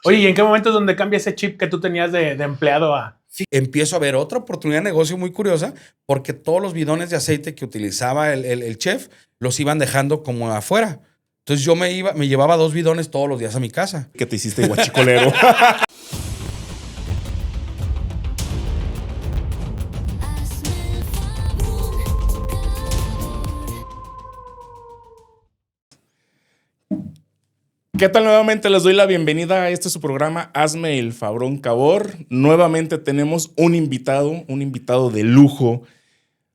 Oye, ¿y en qué momento es donde cambia ese chip que tú tenías de empleado a...? Sí, empiezo a ver otra oportunidad de negocio muy curiosa porque todos los bidones de aceite que utilizaba el chef los iban dejando como afuera. Entonces yo me llevaba 2 bidones todos los días a mi casa. Que te hiciste guachicolero. ¿Qué tal? Nuevamente les doy la bienvenida a este su programa Hazme el Fabrón Cabor. Nuevamente tenemos un invitado de lujo.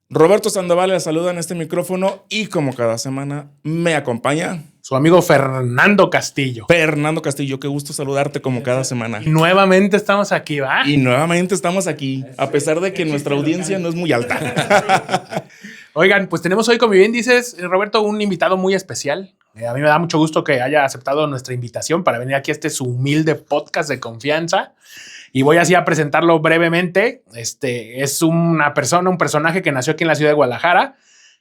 Roberto Sandoval le saluda en este micrófono y como cada semana me acompaña Su amigo Fernando Castillo. Fernando Castillo. Qué gusto saludarte como cada semana. Y nuevamente estamos aquí, ¿va? Y nuevamente estamos aquí, a pesar de que nuestra audiencia no es muy alta. Oigan, pues tenemos hoy, como bien dices, Roberto, un invitado muy especial. A mí me da mucho gusto que haya aceptado nuestra invitación para venir aquí a este su humilde podcast de confianza. Y voy así a presentarlo brevemente. Es un personaje que nació aquí en la ciudad de Guadalajara.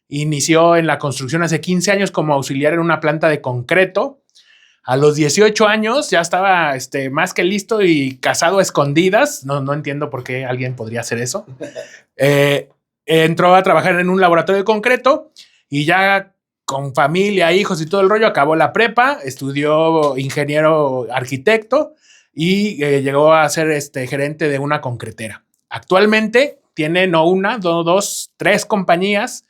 Inició en la construcción hace 15 años como auxiliar en una planta de concreto. A los 18 años ya estaba más que listo y casado a escondidas. No entiendo por qué alguien podría hacer eso. Entró a trabajar en un laboratorio de concreto y ya con familia, hijos y todo el rollo, acabó la prepa, estudió ingeniero arquitecto y llegó a ser gerente de una concretera. Actualmente tiene no una, dos, 3 compañías.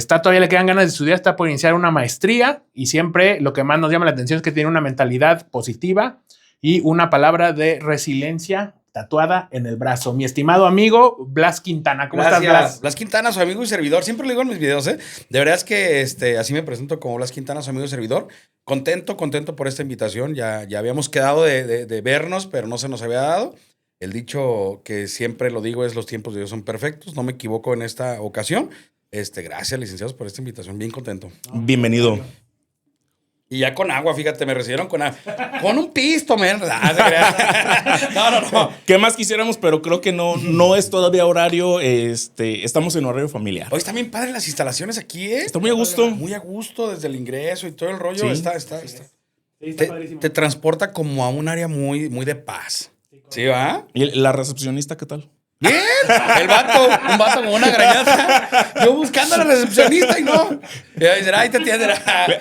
Todavía le quedan ganas de estudiar, está por iniciar una maestría y siempre lo que más nos llama la atención es que tiene una mentalidad positiva y una palabra de resiliencia tatuada en el brazo. Mi estimado amigo Blas Quintana. ¿Cómo estás, Blas? Blas Quintana, su amigo y servidor. Siempre lo digo en mis videos, ¿eh? De verdad es que así me presento como Blas Quintana, su amigo y servidor. Contento por esta invitación. Ya habíamos quedado de vernos, pero no se nos había dado. El dicho que siempre lo digo es: los tiempos de Dios son perfectos. No me equivoco en esta ocasión. Gracias, licenciados, por esta invitación. Bien contento. Bienvenido. Y ya con agua, fíjate, me recibieron con agua. Con un pisto, men. No. ¿Qué más quisiéramos? Pero creo que no es todavía horario. Estamos en horario familiar. Hoy están bien padres las instalaciones aquí, ¿eh? Está muy a gusto. Muy a gusto desde el ingreso y todo el rollo. Sí. Está. Sí, padrísimo. Te transporta como a un área muy, muy de paz. ¿Sí, va? ¿Y la recepcionista qué tal? Bien, un vato con una grañata. Yo buscando a la recepcionista y no. Y ella dice: ay, te atienden.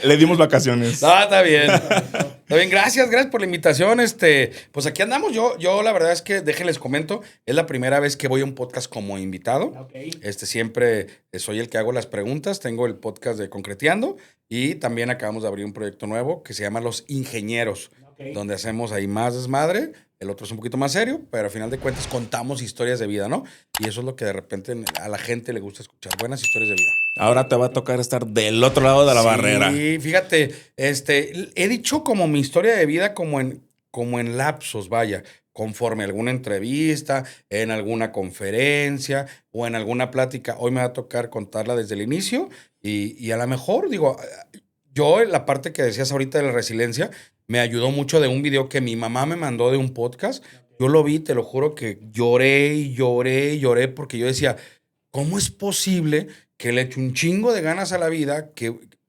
Le dimos vacaciones. No, está bien. Está bien, gracias por la invitación. Pues aquí andamos. Yo la verdad es que, déjenles comento, es la primera vez que voy a un podcast como invitado. Okay. Siempre soy el que hago las preguntas. Tengo el podcast de Concreteando y también acabamos de abrir un proyecto nuevo que se llama Los Ingenieros, donde hacemos ahí más desmadre. El otro es un poquito más serio, pero al final de cuentas contamos historias de vida, ¿no? Y eso es lo que de repente a la gente le gusta escuchar, buenas historias de vida. Ahora te va a tocar estar del otro lado de la barrera. Sí, fíjate, he dicho como mi historia de vida como en lapsos, vaya, conforme a alguna entrevista, en alguna conferencia o en alguna plática. Hoy me va a tocar contarla desde el inicio y a lo mejor, digo, yo la parte que decías ahorita de la resiliencia me ayudó mucho de un video que mi mamá me mandó de un podcast. Yo lo vi, te lo juro que lloré porque yo decía, ¿cómo es posible que le eche un chingo de ganas a la vida,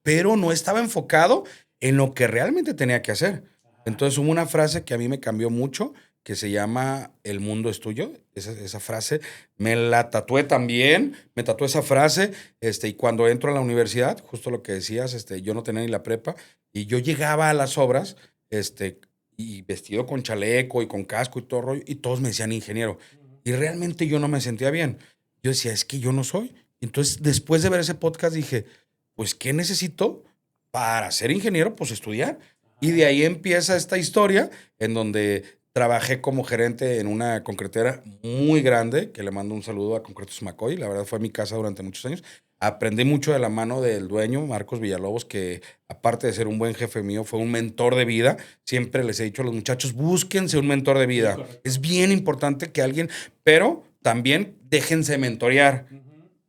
pero no estaba enfocado en lo que realmente tenía que hacer? Entonces hubo una frase que a mí me cambió mucho, que se llama "el mundo es tuyo". Esa frase me la tatué también, me tatué esa frase, y cuando entro a la universidad, justo lo que decías, yo no tenía ni la prepa, y yo llegaba a las obras, y vestido con chaleco y con casco y todo rollo, y todos me decían ingeniero, y realmente yo no me sentía bien. Yo decía, es que yo no soy. Entonces, después de ver ese podcast, dije, pues, ¿qué necesito para ser ingeniero? Pues estudiar. Y de ahí empieza esta historia en donde trabajé como gerente en una concretera muy grande, que le mando un saludo a Concretos McCoy. La verdad fue mi casa durante muchos años. Aprendí mucho de la mano del dueño, Marcos Villalobos, que aparte de ser un buen jefe mío, fue un mentor de vida. Siempre les he dicho a los muchachos, búsquense un mentor de vida. Es bien importante que alguien, pero también déjense mentorear.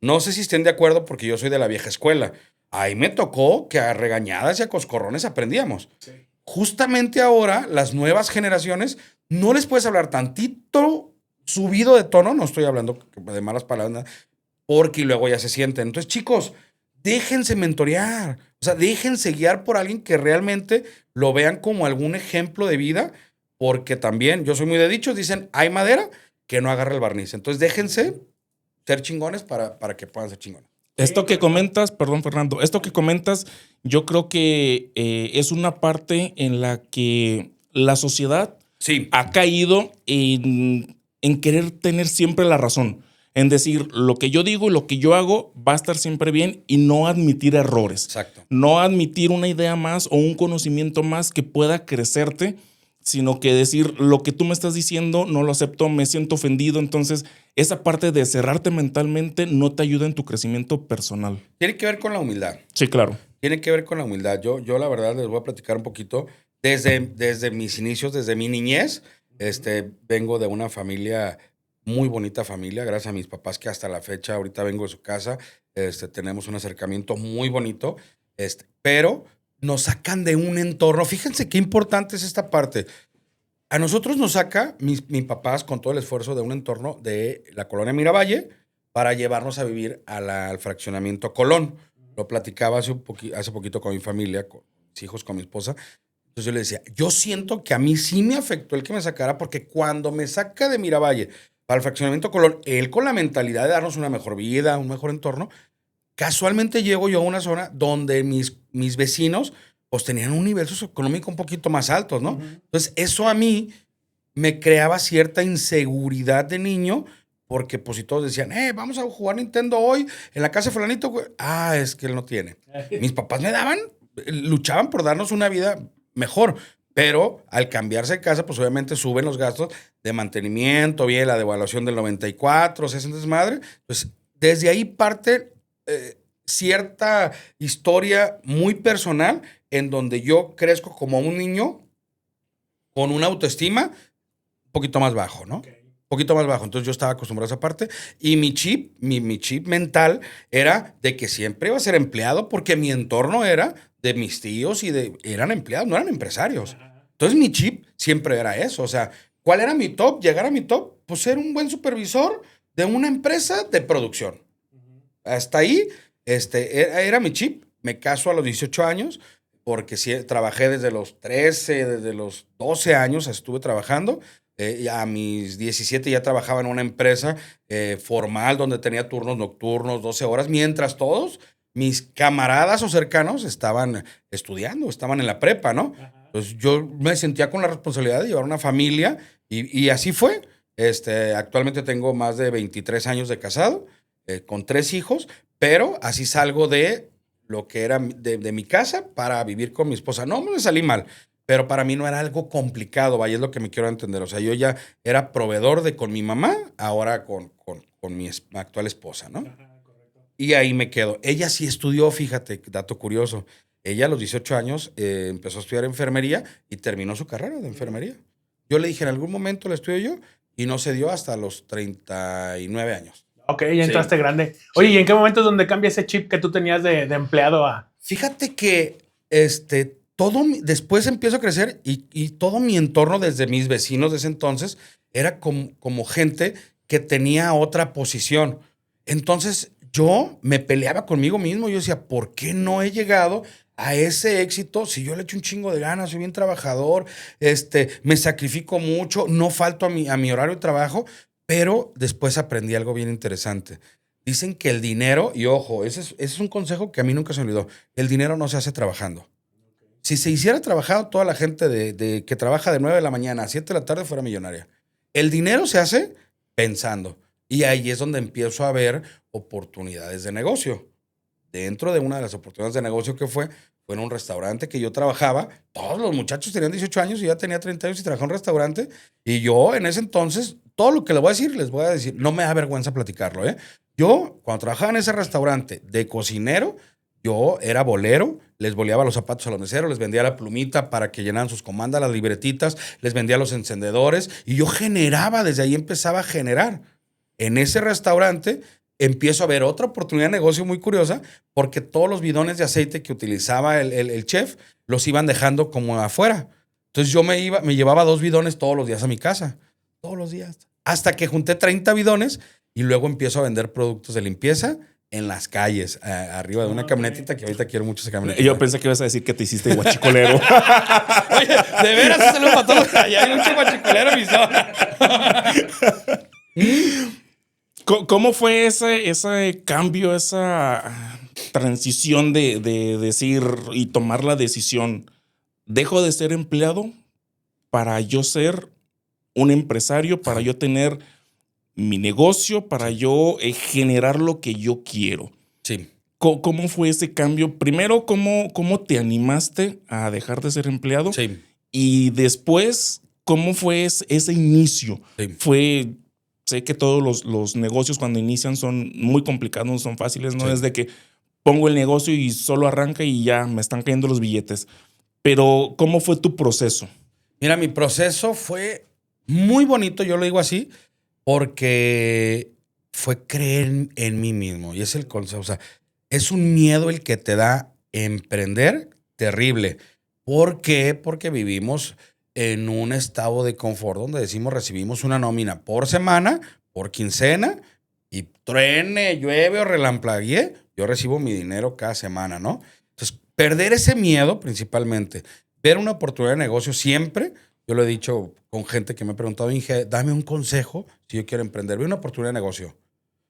No sé si estén de acuerdo porque yo soy de la vieja escuela. Ahí me tocó que a regañadas y a coscorrones aprendíamos. Sí. Justamente ahora, las nuevas generaciones, no les puedes hablar tantito subido de tono, no estoy hablando de malas palabras, porque luego ya se sienten. Entonces, chicos, déjense mentorear. O sea, déjense guiar por alguien que realmente lo vean como algún ejemplo de vida, porque también, yo soy muy de dichos, dicen, hay madera que no agarra el barniz. Entonces déjense ser chingones para que puedan ser chingones. Esto que comentas, perdón Fernando, esto que comentas, yo creo que es una parte en la que la sociedad Sí. ha caído en querer tener siempre la razón. En decir, lo que yo digo y lo que yo hago va a estar siempre bien y no admitir errores. Exacto. No admitir una idea más o un conocimiento más que pueda crecerte, sino que decir, lo que tú me estás diciendo no lo acepto, me siento ofendido. Entonces, esa parte de cerrarte mentalmente no te ayuda en tu crecimiento personal. Tiene que ver con la humildad. Sí, claro. Tiene que ver con la humildad. Yo la verdad les voy a platicar un poquito. Desde mis inicios, desde mi niñez, vengo de una familia, muy bonita familia, gracias a mis papás que hasta la fecha, ahorita vengo de su casa, tenemos un acercamiento muy bonito, pero nos sacan de un entorno. Fíjense qué importante es esta parte. A nosotros nos saca mis papás con todo el esfuerzo de un entorno de la colonia Miravalle para llevarnos a vivir al fraccionamiento Colón. Lo platicaba hace poquito con mi familia, con mis hijos, con mi esposa. Entonces yo le decía, yo siento que a mí sí me afectó el que me sacara, porque cuando me saca de Miravalle para el fraccionamiento Colón, él con la mentalidad de darnos una mejor vida, un mejor entorno, casualmente llego yo a una zona donde mis vecinos pues tenían un nivel socioeconómico un poquito más alto, ¿no? Entonces eso a mí me creaba cierta inseguridad de niño, porque pues si todos decían, vamos a jugar Nintendo hoy en la casa de fulanito, güey. Ah, es que él no tiene. Mis papás luchaban por darnos una vida mejor, pero al cambiarse de casa, pues obviamente suben los gastos de mantenimiento, bien, la devaluación del 94, o sea, es un desmadre. Pues desde ahí parte cierta historia muy personal en donde yo crezco como un niño con una autoestima un poquito más bajo, ¿no? Okay. Un poquito más bajo. Entonces yo estaba acostumbrado a esa parte y mi chip mental era de que siempre iba a ser empleado, porque mi entorno era de mis tíos eran empleados, no eran empresarios. Entonces mi chip siempre era eso. O sea, ¿cuál era mi top? Llegar a mi top, pues ser un buen supervisor de una empresa de producción. Hasta ahí, era mi chip. Me caso a los 18 años, porque sí, trabajé desde los 13, desde los 12 años estuve trabajando. A mis 17 ya trabajaba en una empresa formal donde tenía turnos nocturnos, 12 horas, mientras todos mis camaradas o cercanos estaban estudiando, estaban en la prepa, ¿no? Pues yo me sentía con la responsabilidad de llevar una familia y así fue. Actualmente tengo más de 23 años de casado, con 3 hijos, pero así salgo de lo que era de mi casa para vivir con mi esposa. No me salí mal, pero para mí no era algo complicado, vaya, es lo que me quiero entender. O sea, yo ya era proveedor con mi mamá, ahora con mi actual esposa, ¿no? Y ahí me quedo. Ella sí estudió, fíjate, dato curioso. Ella a los 18 años empezó a estudiar enfermería y terminó su carrera de enfermería. Yo le dije, en algún momento la estudio yo, y no se dio hasta los 39 años. Ok, ya entraste grande. Oye, sí. ¿Y en qué momento es donde cambia ese chip que tú tenías de empleado a...? Fíjate que después empiezo a crecer y todo mi entorno, desde mis vecinos de ese entonces, era como gente que tenía otra posición. Entonces yo me peleaba conmigo mismo. Yo decía, ¿por qué no he llegado a ese éxito si yo le echo un chingo de ganas, soy bien trabajador, me sacrifico mucho, no falto a mi horario de trabajo? Pero después aprendí algo bien interesante. Dicen que el dinero, y ojo, ese es un consejo que a mí nunca se me olvidó, el dinero no se hace trabajando. Si se hiciera trabajado, toda la gente que trabaja de 9 de la mañana a 7 de la tarde fuera millonaria. El dinero se hace pensando. Y ahí es donde empiezo a ver oportunidades de negocio. Dentro de una de las oportunidades de negocio que fue en un restaurante que yo trabajaba. Todos los muchachos tenían 18 años y ya tenía 30 años y trabajaba en un restaurante. Y yo en ese entonces, todo lo que les voy a decir, no me da vergüenza platicarlo, ¿eh? Yo, cuando trabajaba en ese restaurante de cocinero, yo era bolero, les boleaba los zapatos a los meseros, les vendía la plumita para que llenaran sus comandas, las libretitas, les vendía los encendedores y yo generaba, desde ahí empezaba a generar. En ese restaurante empiezo a ver otra oportunidad de negocio muy curiosa, porque todos los bidones de aceite que utilizaba el chef los iban dejando como afuera. Entonces yo me llevaba 2 bidones todos los días a mi casa, todos los días, hasta que junté 30 bidones y luego empiezo a vender productos de limpieza en las calles, arriba de una camionetita que ahorita quiero mucho esa camionetita. Yo pensé que ibas a decir que te hiciste guachicolero. Oye, de veras, un saludo para todos. Allá hay mucho guachicolero en mi zona. ¿Cómo fue ese cambio, esa transición de decir y tomar la decisión? ¿Dejo de ser empleado para yo ser un empresario, para yo tener mi negocio, para yo generar lo que yo quiero? Sí. ¿Cómo fue ese cambio? Primero, ¿cómo te animaste a dejar de ser empleado? Sí. Y después, ¿cómo fue ese inicio? Sí. Sé que todos los negocios cuando inician son muy complicados, no son fáciles, no Sí. es de que pongo el negocio y solo arranca y ya me están cayendo los billetes. Pero, ¿cómo fue tu proceso? Mira, mi proceso fue muy bonito, yo lo digo así, porque fue creer en mí mismo. Y es el consejo. O sea, es un miedo el que te da emprender terrible. ¿Por qué? Porque vivimos en un estado de confort donde recibimos una nómina por semana, por quincena, y truene, llueve o relampaguee, yo recibo mi dinero cada semana, ¿no? Entonces, perder ese miedo principalmente, ver una oportunidad de negocio siempre, yo lo he dicho con gente que me ha preguntado, Inge, dame un consejo si yo quiero emprender, ve una oportunidad de negocio.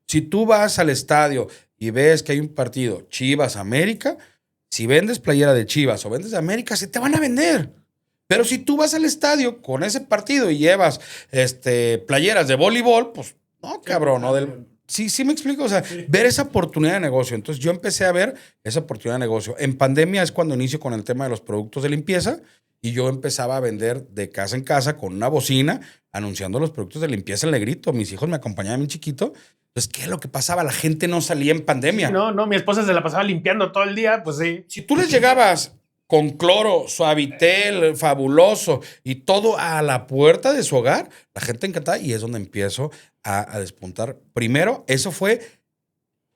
Si tú vas al estadio y ves que hay un partido Chivas-América, si vendes playera de Chivas o vendes de América, se te van a vender. Pero si tú vas al estadio con ese partido y llevas playeras de voleibol, pues no, cabrón, no del... Sí me explico. O sea, ver esa oportunidad de negocio. Entonces yo empecé a ver esa oportunidad de negocio. En pandemia es cuando inicio con el tema de los productos de limpieza y yo empezaba a vender de casa en casa con una bocina anunciando los productos de limpieza en negrito. Mis hijos me acompañaban bien chiquito. Entonces, ¿qué es lo que pasaba? La gente no salía en pandemia. Sí, no, mi esposa se la pasaba limpiando todo el día, pues sí. Si tú les llegabas con cloro, Suavitel, fabuloso y todo a la puerta de su hogar, la gente encantada y es donde empiezo a despuntar. Primero, eso fue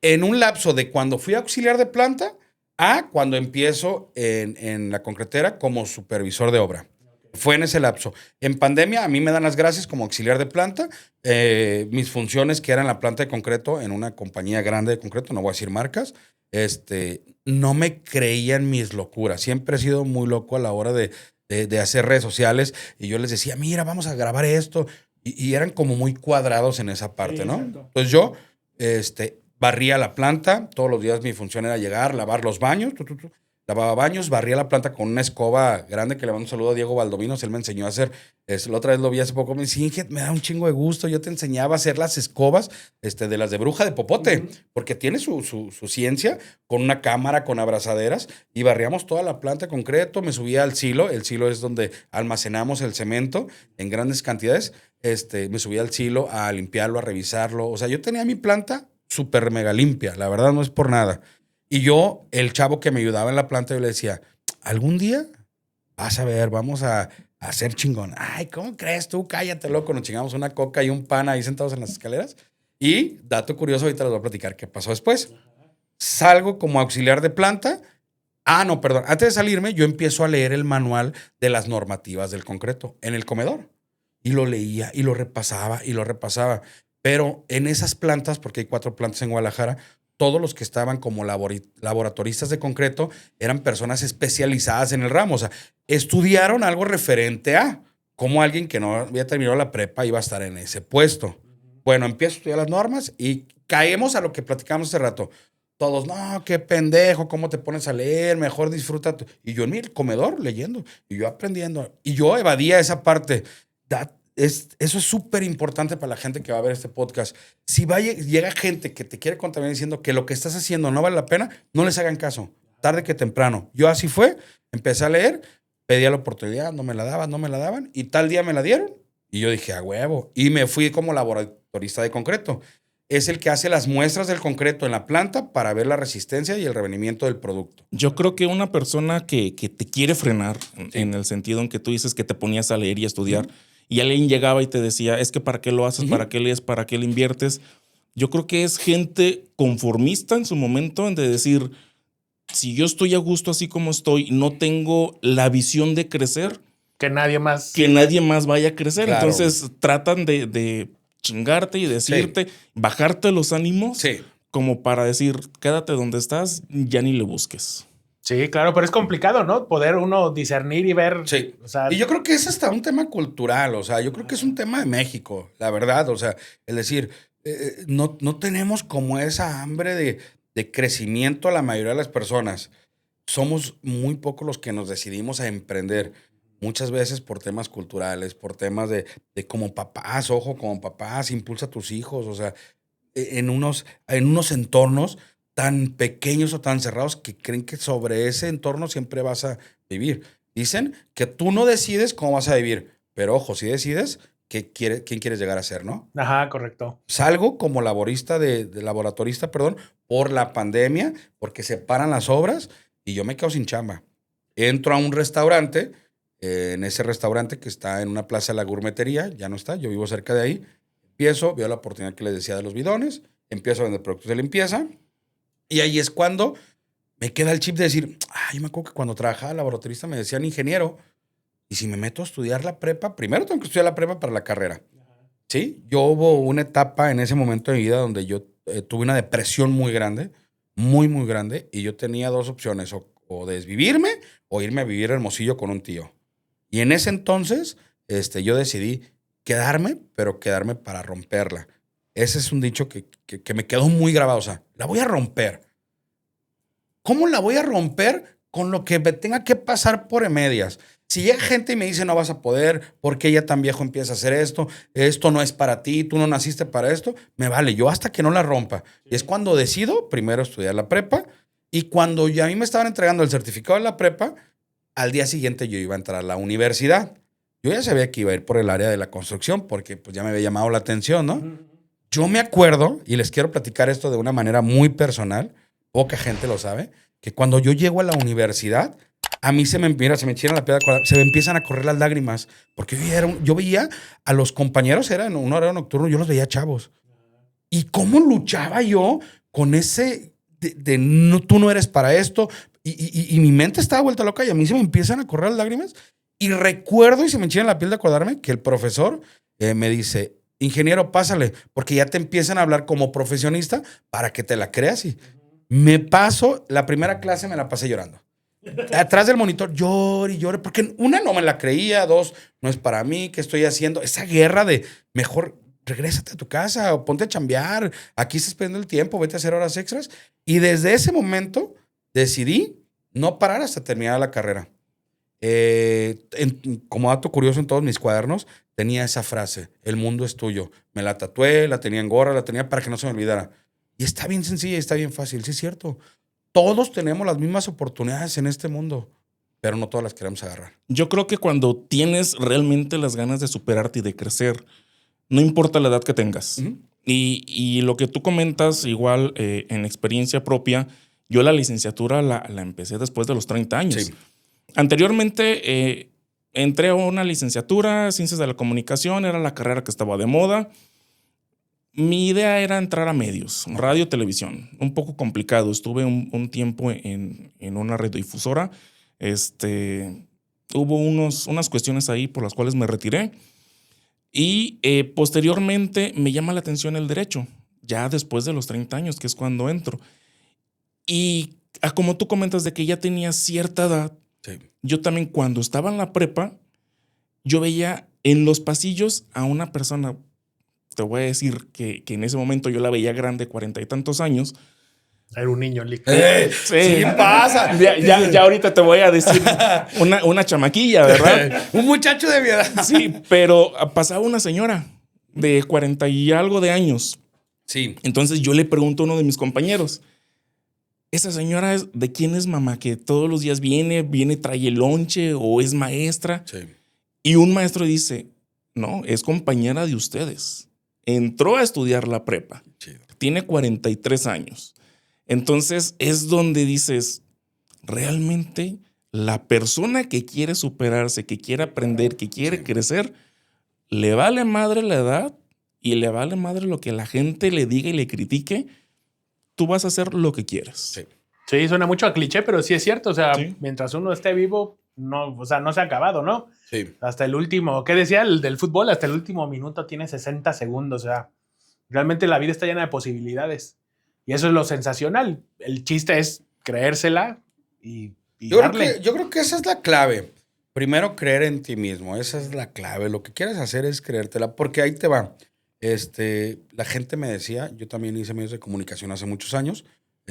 en un lapso de cuando fui auxiliar de planta a cuando empiezo en la concretera como supervisor de obra. Fue en ese lapso. En pandemia, a mí me dan las gracias como auxiliar de planta. Mis funciones, que eran la planta de concreto en una compañía grande de concreto, no voy a decir marcas, no me creían mis locuras. Siempre he sido muy loco a la hora de hacer redes sociales y yo les decía, mira, vamos a grabar esto. Y eran como muy cuadrados en esa parte, sí, ¿no? Exacto. Entonces yo barría la planta. Todos los días mi función era llegar, lavar los baños. Lavaba baños, barría la planta con una escoba grande que le mando un saludo a Diego Valdominos. Él me enseñó a hacer, la otra vez lo vi hace poco, me dice, Inge, me da un chingo de gusto. Yo te enseñaba a hacer las escobas de las de bruja de popote, porque tiene su ciencia, con una cámara, con abrazaderas, y barríamos toda la planta de concreto. Me subía al silo. El silo es donde almacenamos el cemento en grandes cantidades. Me subía al silo a limpiarlo, a revisarlo. O sea, yo tenía mi planta súper mega limpia. La verdad no es por nada. Y yo, el chavo que me ayudaba en la planta, yo le decía, algún día vas a ver, vamos a hacer chingón. Ay, ¿cómo crees tú? Cállate, loco. Nos chingamos una coca y un pan ahí sentados en las escaleras. Y, dato curioso, ahorita les voy a platicar qué pasó después. Salgo como auxiliar de planta. No, perdón. Antes de salirme, yo empiezo a leer el manual de las normativas del concreto en el comedor. Y lo leía y lo repasaba y lo repasaba. Pero en esas plantas, porque hay 4 plantas en Guadalajara, todos los que estaban como laboratoristas de concreto eran personas especializadas en el ramo. O sea, estudiaron algo referente a cómo alguien que no había terminado la prepa iba a estar en ese puesto. Bueno, empiezo a estudiar las normas y caemos a lo que platicamos hace rato. Todos, no, qué pendejo, ¿cómo te pones a leer? Mejor disfruta. Y yo en mi comedor leyendo y yo aprendiendo. Y yo evadía esa parte. Eso es súper importante para la gente que va a ver este podcast. Si llega gente que te quiere contaminar diciendo que lo que estás haciendo no vale la pena, no les hagan caso, tarde que temprano. Yo así fue, empecé a leer, pedía la oportunidad, no me la daban, y tal día me la dieron, y yo dije, a huevo, y me fui como laboratorista de concreto. Es el que hace las muestras del concreto en la planta para ver la resistencia y el revenimiento del producto. Yo creo que una persona que te quiere frenar, en el sentido en que tú dices que te ponías a leer y a estudiar, y alguien llegaba y te decía, es que ¿para qué lo haces? ¿Para qué lees? ¿Para qué le inviertes? Yo creo que es gente conformista en su momento en de decir, si yo estoy a gusto así como estoy, no tengo la visión de crecer. Que nadie más vaya a crecer. Claro. Entonces tratan de chingarte y decirte, bajarte los ánimos. Sí. como para decir, quédate donde estás, ya ni le busques. Sí, claro, pero es complicado, ¿no? Poder uno discernir y ver. Sí. O sea, Y yo creo que es hasta un tema cultural, o sea, yo creo que es un tema de México, la verdad, o sea, es decir, no tenemos como esa hambre de crecimiento a la mayoría de las personas. Somos muy pocos los que nos decidimos a emprender, muchas veces por temas culturales, por temas de como papás, ojo, como papás, impulsa a tus hijos, o sea, en unos entornos tan pequeños o tan cerrados que creen que sobre ese entorno siempre vas a vivir. Dicen que tú no decides cómo vas a vivir, pero ojo, si decides quién quieres llegar a ser, ¿no? ajá, correcto. Salgo como laboratorista, perdón, por la pandemia, porque se paran las obras y yo me quedo sin chamba. Entro a un restaurante, en ese restaurante que está en una plaza de la gourmetería, ya no está, yo vivo cerca de ahí. Veo la oportunidad que les decía de los bidones, empiezo a vender productos de limpieza y ahí es cuando me queda el chip de decir, yo me acuerdo que cuando trabajaba de laboratorista me decían ingeniero y si me meto a estudiar la prepa, primero tengo que estudiar la prepa para la carrera. Sí, yo hubo una etapa en ese momento de mi vida donde yo tuve una depresión muy grande, muy, muy grande, y yo tenía dos opciones, o desvivirme o irme a vivir a Hermosillo con un tío. Y en ese entonces, yo decidí quedarme, pero quedarme para romperla. Ese es un dicho que me quedó muy grabado, o sea, la voy a romper. ¿Cómo la voy a romper? Con lo que me tenga que pasar por medias. Si llega gente y me dice no vas a poder, porque ya tan viejo empieza a hacer esto no es para ti, tú no naciste para esto, me vale, yo hasta que no la rompa. Y es cuando decido primero estudiar la prepa y cuando ya a mí me estaban entregando el certificado de la prepa, al día siguiente yo iba a entrar a la universidad. Yo ya sabía que iba a ir por el área de la construcción porque pues ya me había llamado la atención, ¿no? Yo me acuerdo, y les quiero platicar esto de una manera muy personal, poca gente lo sabe, que cuando yo llego a la universidad, a mí se me enchina la piel, se me empiezan a correr las lágrimas, porque yo veía a los compañeros, era en un horario nocturno, yo los veía chavos. ¿Y cómo luchaba yo con ese no, tú no eres para esto? Y mi mente estaba vuelta loca y a mí se me empiezan a correr las lágrimas. Y recuerdo, y se me enchina la piel de acordarme, que el profesor me dice, ingeniero, pásale, porque ya te empiezan a hablar como profesionista para que te la creas. Y me paso, la primera clase me la pasé llorando. Atrás del monitor, llore y llore, porque una, no me la creía, dos, no es para mí, ¿qué estoy haciendo? Esa guerra de mejor regrésate a tu casa o ponte a chambear, aquí estás perdiendo el tiempo, vete a hacer horas extras. Y desde ese momento decidí no parar hasta terminar la carrera. Como dato curioso, en todos mis cuadernos tenía esa frase, el mundo es tuyo. Me la tatué, la tenía en gorra, la tenía para que no se me olvidara. Y está bien sencilla y está bien fácil, sí es cierto. Todos tenemos las mismas oportunidades en este mundo, pero no todas las queremos agarrar. Yo creo que cuando tienes realmente las ganas de superarte y de crecer, no importa la edad que tengas. Uh-huh. Y lo que tú comentas, igual en experiencia propia, yo la licenciatura la empecé después de los 30 años. Sí. Anteriormente entré a una licenciatura, Ciencias de la Comunicación, era la carrera que estaba de moda. Mi idea era entrar a medios, radio, televisión. Un poco complicado. Estuve un tiempo en una radiodifusora. Hubo unas cuestiones ahí por las cuales me retiré. Y posteriormente me llama la atención el derecho, ya después de los 30 años, que es cuando entro. Y como tú comentas de que ya tenía cierta edad, sí. Yo también cuando estaba en la prepa, yo veía en los pasillos a una persona, te voy a decir que en ese momento yo la veía grande, 40 y tantos años. Era un niño líquido. Sí, pasa. Ya ahorita te voy a decir una chamaquilla, ¿verdad? Un muchacho de mi edad. Sí, pero pasaba una señora de 40 y algo de años. Sí. Entonces yo le pregunto a uno de mis compañeros, ¿esa señora de quién es, mamá? Que todos los días viene, trae el lonche o es maestra. Sí. Y un maestro dice, no, es compañera de ustedes. Entró a estudiar la prepa. Chido. Tiene 43 años. Entonces es donde dices, realmente la persona que quiere superarse, que quiere aprender, que quiere crecer, le vale madre la edad y le vale madre lo que la gente le diga y le critique. Tú vas a hacer lo que quieres. Sí. Sí, suena mucho a cliché, pero sí es cierto. O sea, sí. Mientras uno esté vivo, no se ha acabado, ¿no? Sí. Hasta el último, ¿qué decía el del fútbol? Hasta el último minuto tiene 60 segundos. O sea, realmente la vida está llena de posibilidades. Y eso es lo sensacional. El chiste es creérsela y Yo darle. creo que esa es la clave. Primero, creer en ti mismo. Esa es la clave. Lo que quieres hacer es creértela, porque ahí te va. La gente me decía, yo también hice medios de comunicación hace muchos años,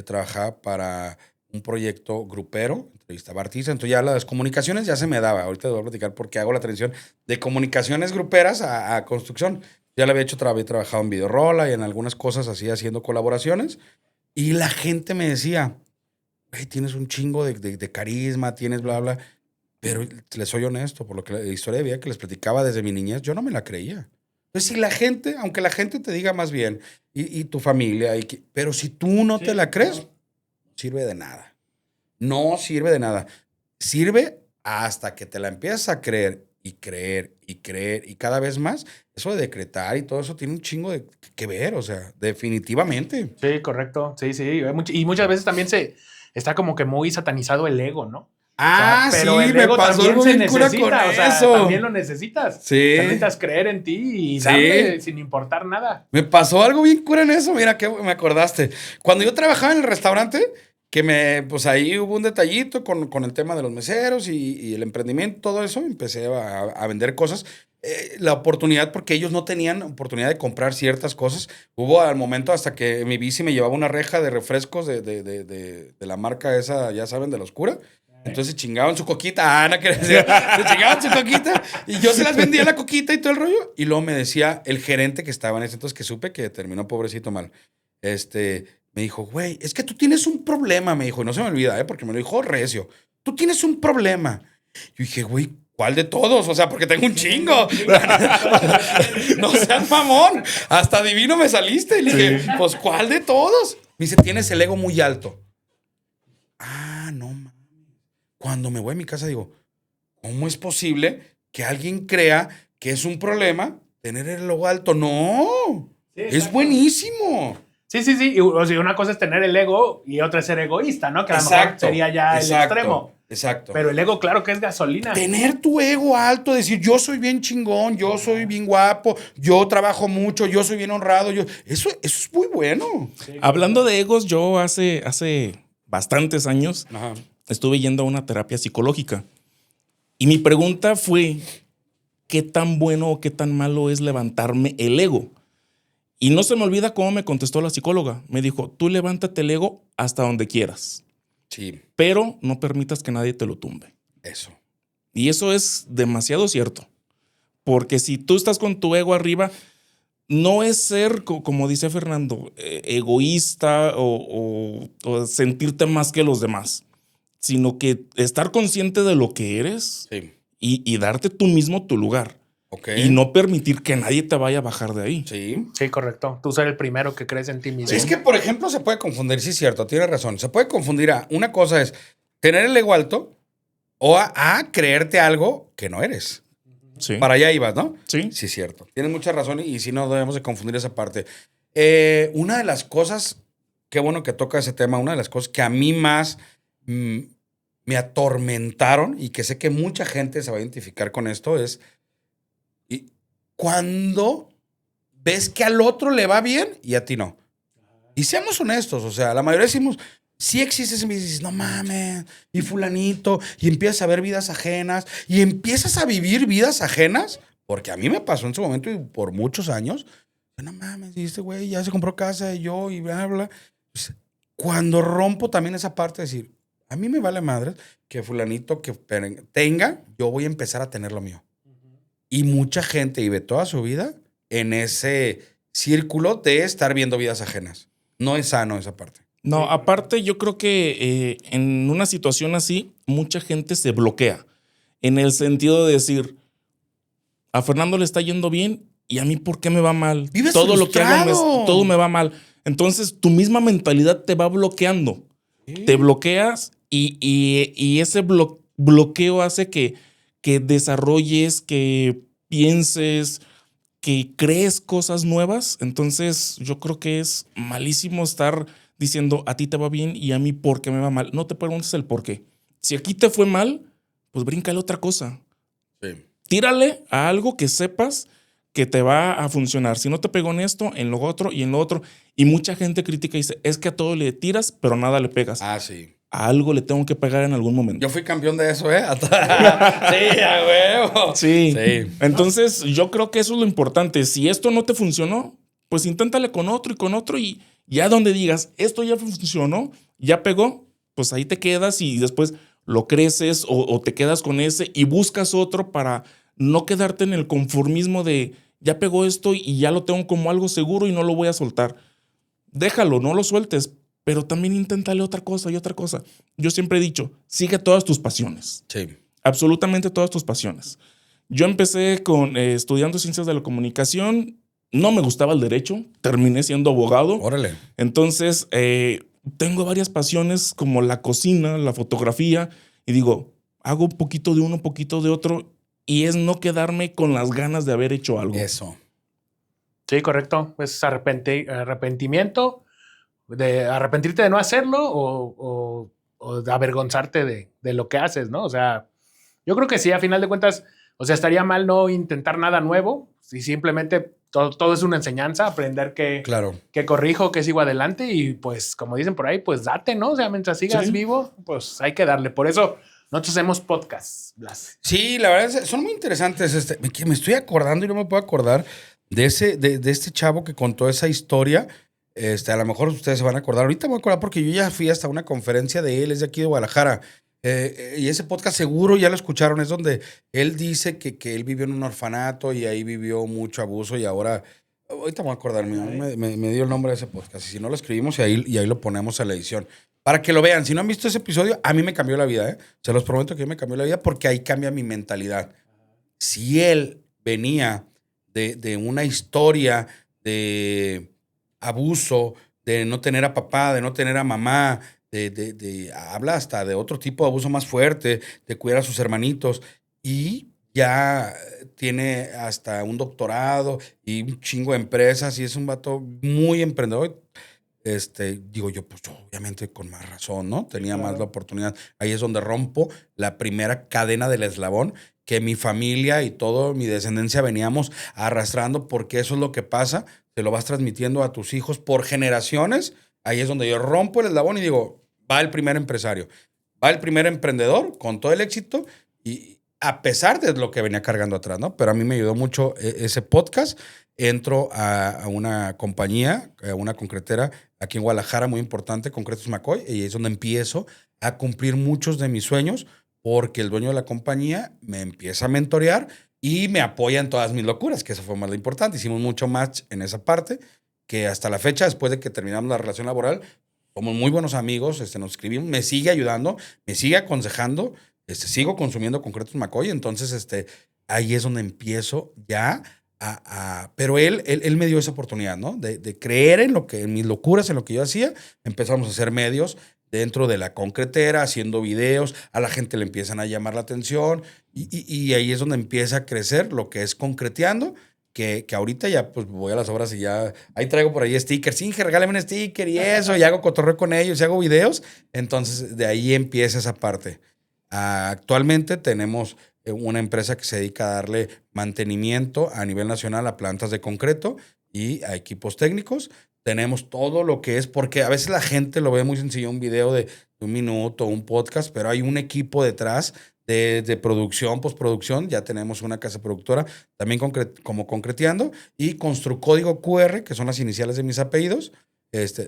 trabajaba para un proyecto grupero, entrevistaba artistas, entonces ya las comunicaciones ya se me daba. Ahorita te voy a platicar porque hago la transición de comunicaciones gruperas a construcción. Ya lo había hecho, había trabajado en Videorola y en algunas cosas así, haciendo colaboraciones. Y la gente me decía, güey, tienes un chingo de carisma, tienes bla, bla. Pero les soy honesto, por lo que la historia de vida que les platicaba desde mi niñez, yo no me la creía. Entonces, si la gente, aunque la gente te diga más bien, y tu familia, pero si tú no te la crees, no sirve de nada. No sirve de nada. Sirve hasta que te la empiezas a creer y creer y creer y cada vez más. Eso de decretar y todo eso tiene un chingo que ver, o sea, definitivamente. Sí, correcto. Sí, sí. Y muchas veces también está como que muy satanizado el ego, ¿no? Ah, O sea, pero sí, el me ego pasó también algo se bien cura con necesita, o sea, eso. también lo necesitas. Sí. Necesitas creer en ti y Sí. darle sin importar nada. Me pasó algo bien cura en eso, mira que me acordaste. Cuando yo trabajaba en el restaurante, pues ahí hubo un detallito con el tema de los meseros y el emprendimiento, todo eso, empecé a vender cosas. La oportunidad, porque ellos no tenían oportunidad de comprar ciertas cosas, hubo al momento hasta que mi bici me llevaba una reja de refrescos de la marca esa, ya saben, de la oscura. Entonces se chingaban su coquita, Ana, que decía, se chingaban su coquita y yo se las vendía la coquita y todo el rollo. Y luego me decía el gerente que estaba en ese entonces, que supe que terminó pobrecito mal. Me dijo, güey, es que tú tienes un problema, me dijo, y no se me olvida, porque me lo dijo recio. Tú tienes un problema. Yo dije, güey, ¿cuál de todos? O sea, porque tengo un chingo. No seas mamón. Hasta divino me saliste. Y le dije, pues, ¿cuál de todos? Me dice, tienes el ego muy alto. Ah, no mames. Cuando me voy a mi casa digo, ¿cómo es posible que alguien crea que es un problema tener el ego alto? No, Sí, es buenísimo. Sí, sí, sí. O sea, una cosa es tener el ego y otra es ser egoísta, ¿no? Que a lo mejor sería ya el extremo. Exacto. Pero el ego, claro que es gasolina. Tener tu ego alto, decir, yo soy bien chingón, yo soy bien guapo, yo trabajo mucho, yo soy bien honrado. Eso es muy bueno. Sí, Hablando de egos, yo hace bastantes años Ajá. estuve yendo a una terapia psicológica. Y mi pregunta fue, ¿qué tan bueno o qué tan malo es levantarme el ego? Y no se me olvida cómo me contestó la psicóloga. Me dijo, tú levántate el ego hasta donde quieras, Sí, pero no permitas que nadie te lo tumbe. eso. Y eso es demasiado cierto. Porque si tú estás con tu ego arriba, no es ser, como dice Fernando, egoísta o sentirte más que los demás, sino que estar consciente de lo que eres Sí. y darte tú mismo tu lugar. Ok. Y no permitir que nadie te vaya a bajar de ahí. Sí. Sí, correcto. Tú ser el primero que crees en ti mismo. Es que, por ejemplo, se puede confundir, sí es cierto, tienes razón. Se puede confundir una cosa es tener el ego alto o a creerte algo que no eres. Sí. Para allá ibas, ¿no? Sí. Sí, es cierto. Tienes mucha razón y si no debemos de confundir esa parte. Una de las cosas, qué bueno que toca ese tema, una de las cosas que a mí más me atormentaron y que sé que mucha gente se va a identificar con esto es cuando ves que al otro le va bien y a ti no. Y seamos honestos, o sea, la mayoría decimos, sí existe ese, y dices, no mames, y fulanito, y empiezas a ver vidas ajenas, y empiezas a vivir vidas ajenas, porque a mí me pasó en su momento y por muchos años, no mames, y este güey ya se compró casa y yo, y bla, bla. Pues, cuando rompo también esa parte de decir, a mí me vale madre que fulanito que tenga, yo voy a empezar a tener lo mío. Y mucha gente vive toda su vida en ese círculo de estar viendo vidas ajenas. No es sano esa parte. No, aparte yo creo que en una situación así, mucha gente se bloquea. En el sentido de decir, a Fernando le está yendo bien y a mí ¿por qué me va mal? Vives Todo lo que hago, frustrado. todo me va mal. Entonces tu misma mentalidad te va bloqueando. Sí. Te bloqueas y ese bloqueo hace que desarrolles, que pienses, que crees cosas nuevas. Entonces yo creo que es malísimo estar diciendo a ti te va bien y a mí por qué me va mal. No te preguntes el por qué. Si aquí te fue mal, pues bríncale otra cosa. Sí. Tírale a algo que sepas que te va a funcionar. Si no te pegó en esto, en lo otro y en lo otro. Y mucha gente critica y dice, es que a todo le tiras, pero nada le pegas. Ah, sí. A algo le tengo que pegar en algún momento. Yo fui campeón de eso, ¿eh? Sí, a huevo. Sí. Sí. Entonces, yo creo que eso es lo importante. Si esto no te funcionó, pues inténtale con otro y ya donde digas, esto ya funcionó, ya pegó, pues ahí te quedas y después lo creces o te quedas con ese y buscas otro para no quedarte en el conformismo de ya pegó esto y ya lo tengo como algo seguro y no lo voy a soltar. Déjalo, no lo sueltes, pero también inténtale otra cosa y otra cosa. Yo siempre he dicho, sigue todas tus pasiones. Sí. Absolutamente todas tus pasiones. Yo empecé estudiando ciencias de la comunicación, no me gustaba el derecho, terminé siendo abogado. Órale. Entonces, tengo varias pasiones como la cocina, la fotografía, y digo, hago un poquito de uno, un poquito de otro, y es no quedarme con las ganas de haber hecho algo. Eso. Sí, correcto. Es arrepentimiento, de arrepentirte de no hacerlo o de avergonzarte de lo que haces, ¿no? O sea, yo creo que sí, a final de cuentas, o sea, estaría mal no intentar nada nuevo, si simplemente todo es una enseñanza, aprender Claro. que corrijo, que sigo adelante y pues, como dicen por ahí, pues date, ¿no? O sea, mientras sigas Sí. vivo, pues hay que darle. Por eso nosotros hacemos podcasts, Blas. Sí, la verdad son muy interesantes. Me estoy acordando y no me puedo acordar de este chavo que contó esa historia. A lo mejor ustedes se van a acordar. Ahorita me voy a acordar porque yo ya fui hasta una conferencia de él, es de aquí de Guadalajara. Y ese podcast seguro ya lo escucharon. Es donde él dice que él vivió en un orfanato y ahí vivió mucho abuso y ahora... Ahorita me voy a acordar, me dio el nombre de ese podcast. Y si no lo escribimos y ahí lo ponemos a la edición. Para que lo vean. Si no han visto ese episodio, a mí me cambió la vida, ¿eh? Se los prometo que me cambió la vida porque ahí cambia mi mentalidad. Si él venía de una historia de abuso, de no tener a papá, de no tener a mamá, habla hasta de otro tipo de abuso más fuerte, de cuidar a sus hermanitos y ya tiene hasta un doctorado y un chingo de empresas y es un vato muy emprendedor. Digo yo, pues obviamente con más razón, ¿no? Tenía más la oportunidad. Ahí es donde rompo la primera cadena del eslabón que mi familia y toda mi descendencia veníamos arrastrando, porque eso es lo que pasa, te lo vas transmitiendo a tus hijos por generaciones. Ahí es donde yo rompo el eslabón y digo, va el primer empresario, va el primer emprendedor con todo el éxito y a pesar de lo que venía cargando atrás, ¿no? Pero a mí me ayudó mucho ese podcast. Entro a una compañía, a una concretera aquí en Guadalajara muy importante, Concretos McCoy, y es donde empiezo a cumplir muchos de mis sueños porque el dueño de la compañía me empieza a mentorear y me apoya en todas mis locuras, que eso fue más lo importante. Hicimos mucho match en esa parte, que hasta la fecha, después de que terminamos la relación laboral, somos muy buenos amigos, nos escribimos, me sigue ayudando, me sigue aconsejando, sigo consumiendo Concretos McCoy, entonces ahí es donde empiezo ya pero él me dio esa oportunidad, ¿no? De creer en mis locuras, en lo que yo hacía. Empezamos a hacer medios dentro de la concretera, haciendo videos, a la gente le empiezan a llamar la atención y ahí es donde empieza a crecer lo que es Concreteando, que ahorita ya pues voy a las obras y ya, ahí traigo por ahí stickers, sí, regálame un sticker y eso, y hago cotorreo con ellos, y hago videos, entonces de ahí empieza esa parte. Actualmente tenemos una empresa que se dedica a darle mantenimiento a nivel nacional a plantas de concreto y a equipos técnicos. Tenemos todo lo que es, porque a veces la gente lo ve muy sencillo, un video de 1 minuto, un podcast, pero hay un equipo detrás de producción, postproducción. Ya tenemos una casa productora, también como Concreteando, y Construcódigo QR, que son las iniciales de mis apellidos,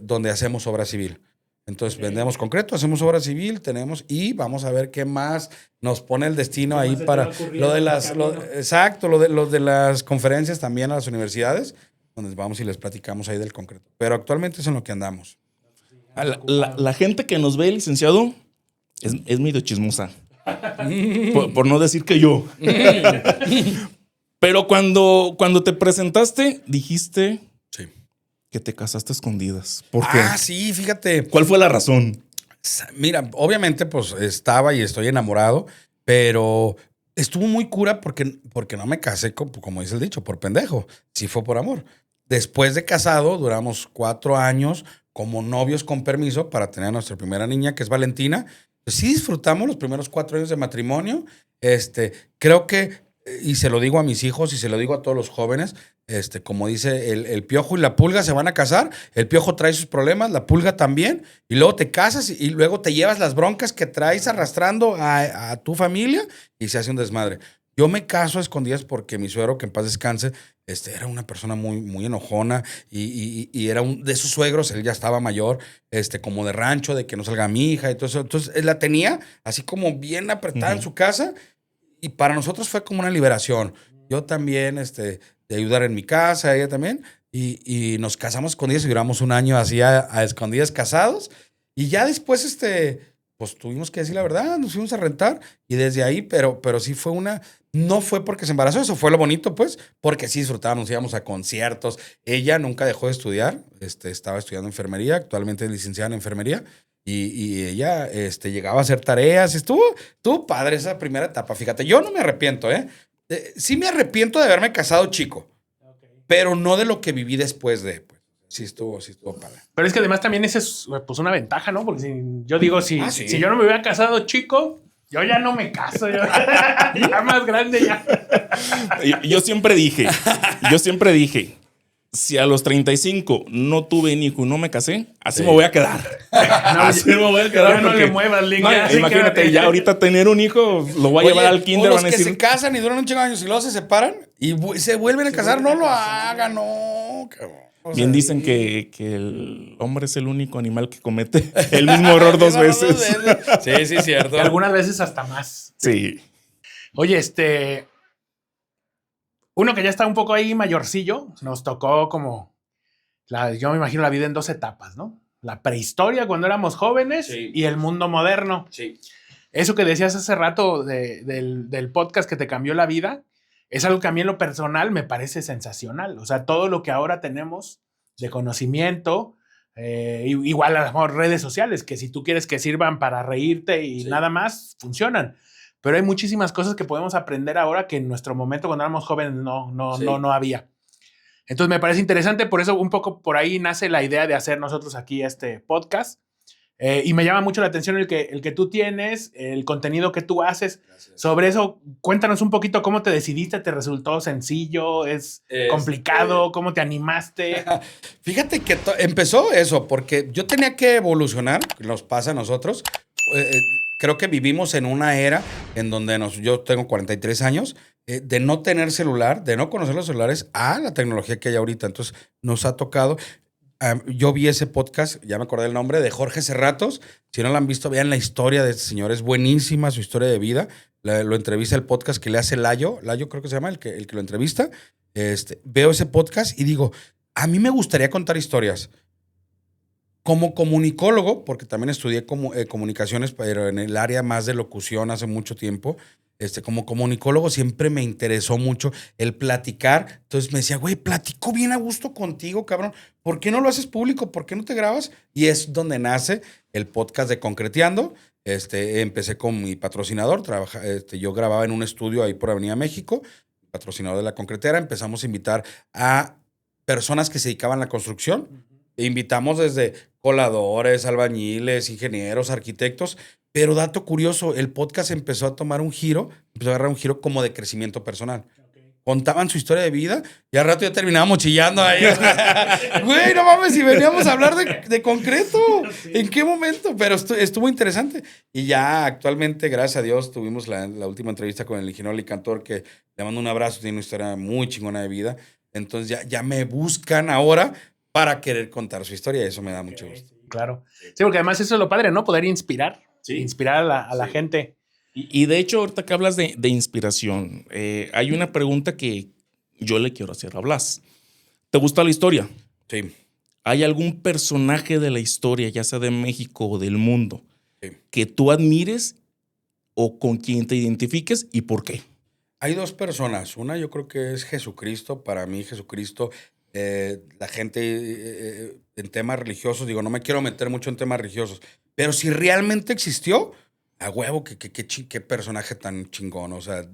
donde hacemos obra civil. Entonces vendemos concreto, hacemos obra civil, y vamos a ver qué más nos pone el destino ahí para lo de lo de las conferencias también a las universidades, donde vamos y les platicamos ahí del concreto. Pero actualmente es en lo que andamos. La gente que nos ve, licenciado, es medio chismosa. por no decir que yo. Pero cuando te presentaste, dijiste... Sí. Que te casaste a escondidas. ¿Por qué? Sí, fíjate. ¿Cuál fue la razón? Mira, obviamente, pues estaba y estoy enamorado, pero estuvo muy cura porque no me casé, como dice el dicho, por pendejo. Sí fue por amor. Después de casado, duramos 4 años como novios con permiso para tener a nuestra primera niña, que es Valentina. Pues sí disfrutamos los primeros 4 años de matrimonio. Creo que y se lo digo a mis hijos y se lo digo a todos los jóvenes, como dice, el piojo y la pulga se van a casar, el piojo trae sus problemas, la pulga también, y luego te casas y luego te llevas las broncas que traes arrastrando a tu familia y se hace un desmadre. Yo me caso a escondidas porque mi suegro, que en paz descanse, era una persona muy, muy enojona y era de esos suegros, él ya estaba mayor, como de rancho, de que no salga mi hija y todo eso. Entonces, él la tenía así como bien apretada en su casa y para nosotros fue como una liberación. Yo también, de ayudar en mi casa, ella también, y nos casamos a escondidas y duramos un año así a escondidas casados y ya después, pues tuvimos que decir la verdad, nos fuimos a rentar y desde ahí, pero sí fue no fue porque se embarazó, eso fue lo bonito, pues, porque sí disfrutábamos, íbamos a conciertos. Ella nunca dejó de estudiar, estaba estudiando enfermería, actualmente es licenciada en enfermería, y ella llegaba a hacer tareas, estuvo padre esa primera etapa, fíjate, yo no me arrepiento, ¿eh? Sí me arrepiento de haberme casado chico, pero no de lo que viví después de, pues. Sí estuvo padre. Pero es que además también esa es pues una ventaja, ¿no? Porque yo digo, si yo no me hubiera casado chico, yo ya no me caso. Ya más grande ya. Yo siempre dije, si a los 35 no tuve ni hijo y no me casé, así me voy a quedar. Así me voy a quedar. No le muevas, Link. No, imagínate, ya ahorita tener un hijo, lo voy a llevar al kinder. Los van a decir, que se casan y duran un chingo de años y luego se separan y se vuelven a casar, no lo hagan, no, cabrón. Bien dicen que el hombre es el único animal que comete el mismo error dos veces. Sí, cierto. Y algunas veces hasta más. Sí. Oye, uno que ya está un poco ahí mayorcillo, nos tocó como, yo me imagino la vida en dos etapas, ¿no? La prehistoria cuando éramos jóvenes y el mundo moderno. Sí. Eso que decías hace rato del podcast que te cambió la vida, es algo que a mí en lo personal me parece sensacional. O sea, todo lo que ahora tenemos de conocimiento, igual a lo mejor redes sociales, que si tú quieres que sirvan para reírte y nada más, funcionan. Pero hay muchísimas cosas que podemos aprender ahora que en nuestro momento cuando éramos jóvenes no había. Entonces me parece interesante, por eso un poco por ahí nace la idea de hacer nosotros aquí este podcast. Y me llama mucho la atención el que tú tienes, el contenido que tú haces. Gracias. Sobre eso, cuéntanos un poquito cómo te decidiste, ¿te resultó sencillo? ¿Es complicado? ¿Cómo te animaste? Fíjate que empezó eso, porque yo tenía que evolucionar, nos pasa a nosotros. Creo que vivimos en una era en donde yo tengo 43 años, de no tener celular, de no conocer los celulares, a la tecnología que hay ahorita. Entonces, nos ha tocado. Yo vi ese podcast, ya me acordé el nombre, de Jorge Cerratos. Si no lo han visto, vean la historia de este señor. Es buenísima su historia de vida. Lo entrevista el podcast que le hace Layo creo que se llama, el que lo entrevista. Veo ese podcast y digo, a mí me gustaría contar historias. Como comunicólogo, porque también estudié comunicaciones, pero en el área más de locución hace mucho tiempo. Como comunicólogo siempre me interesó mucho el platicar. Entonces me decía, güey, platico bien a gusto contigo, cabrón. ¿Por qué no lo haces público? ¿Por qué no te grabas? Y es donde nace el podcast de Concreteando. Empecé con mi patrocinador. Yo grababa en un estudio ahí por Avenida México. Patrocinador de La Concretera. Empezamos a invitar a personas que se dedicaban a la construcción. Invitamos desde coladores, albañiles, ingenieros, arquitectos. Pero dato curioso, el podcast empezó a tomar empezó a agarrar un giro como de crecimiento personal. Contaban su historia de vida y al rato ya terminábamos chillando ahí. Güey, no mames, si veníamos a hablar de concreto. Sí. ¿En qué momento? Pero estuvo interesante. Y ya actualmente, gracias a Dios, tuvimos la última entrevista con el ingeniero Licantor, que le mando un abrazo, tiene una historia muy chingona de vida. Entonces ya me buscan ahora para querer contar su historia y eso me da mucho gusto. Claro. Sí, porque además eso es lo padre, ¿no? Poder inspirar. Sí. Inspirar a la gente. Y de hecho, ahorita que hablas de inspiración, hay una pregunta que yo le quiero hacer a Blas. ¿Te gusta la historia? Sí. ¿Hay algún personaje de la historia, ya sea de México o del mundo, que tú admires o con quien te identifiques y por qué? Hay dos personas. Una yo creo que es Jesucristo. Para mí Jesucristo, la gente en temas religiosos, digo, no me quiero meter mucho en temas religiosos, pero si realmente existió, a huevo, qué personaje tan chingón, o sea,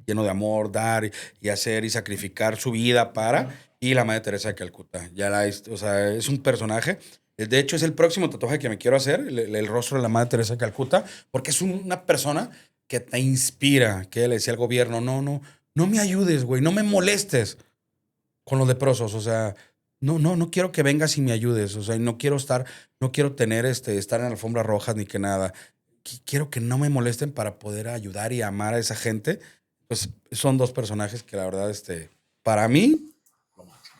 lleno de amor, dar y hacer y sacrificar su vida para, y la Madre Teresa de Calcuta. O sea, es un personaje. De hecho, es el próximo tatuaje que me quiero hacer, el rostro de la Madre Teresa de Calcuta, porque es una persona que te inspira, que le decía al gobierno, no no me ayudes, güey, no me molestes con los leprosos, o sea, no quiero que vengas y me ayudes, o sea, no quiero tener, estar en alfombras rojas ni que nada. Quiero que no me molesten para poder ayudar y amar a esa gente. Pues son dos personajes que la verdad, para mí,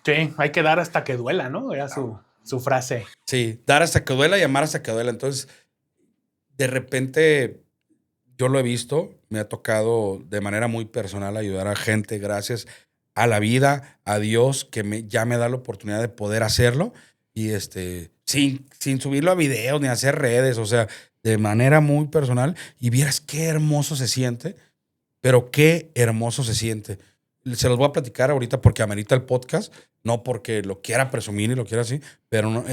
Sí, hay que dar hasta que duela, ¿no? Era su frase. sí, dar hasta que duela y amar hasta que duela. Entonces, de repente, yo lo he visto, me ha tocado de manera muy personal ayudar a gente gracias a la vida, a Dios, que ya me da la oportunidad de poder hacerlo y sin subirlo a videos ni hacer redes, o sea, de manera muy personal. Y vieras qué hermoso se siente, pero qué hermoso se siente. Se los voy a platicar ahorita porque amerita el podcast, no porque lo quiera presumir y lo quiera así, pero no,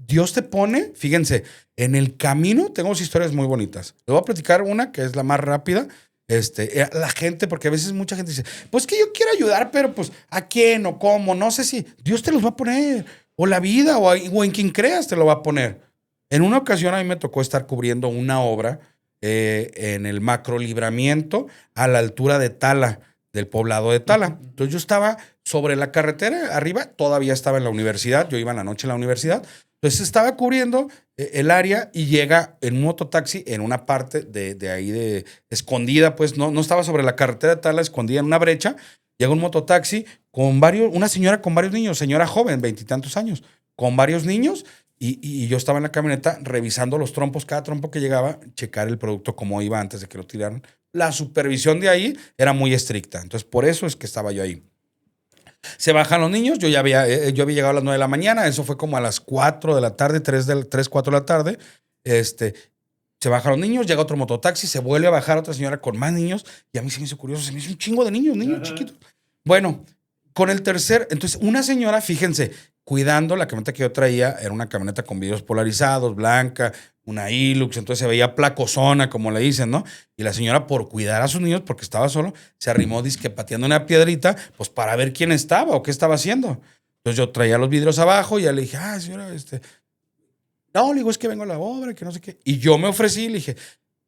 Dios te pone, fíjense, en el camino tengo historias muy bonitas. Les voy a platicar una que es la más rápida. La gente, porque a veces mucha gente dice, pues que yo quiero ayudar, pero pues ¿a quién o cómo? No sé si Dios te los va a poner, o la vida, o en quien creas te lo va a poner. En una ocasión a mí me tocó estar cubriendo una obra en el Macro Libramiento a la altura de Tala, del poblado de Tala. Entonces yo estaba sobre la carretera, arriba, todavía estaba en la universidad, yo iba en la noche a la universidad, entonces estaba cubriendo el área y llega en un mototaxi en una parte de ahí de escondida, pues no estaba sobre la carretera de Tala, escondida en una brecha, llega un mototaxi con una señora con varios niños, señora joven, 20 y tantos años, con varios niños. Y yo estaba en la camioneta revisando los trompos, cada trompo que llegaba, checar el producto como iba antes de que lo tiraran. La supervisión de ahí era muy estricta. Entonces, por eso es que estaba yo ahí. Se bajan los niños, yo había llegado a las 9 de la mañana, eso fue como a las 4 de la tarde, 3, 4 de la tarde. Se bajan los niños, llega otro mototaxi, se vuelve a bajar otra señora con más niños, y a mí se me hizo curioso, se me hizo un chingo de niños chiquitos. Bueno, con el tercer, entonces una señora, fíjense, cuidando la camioneta que yo traía, era una camioneta con vidrios polarizados, blanca, una Hilux, entonces se veía placozona, como le dicen, ¿no? Y la señora, por cuidar a sus niños, porque estaba solo, se arrimó disque pateando una piedrita, pues para ver quién estaba o qué estaba haciendo. Entonces yo traía los vidrios abajo y ya le dije, señora, no, le digo, es que vengo a la obra, que no sé qué. Y yo me ofrecí, le dije,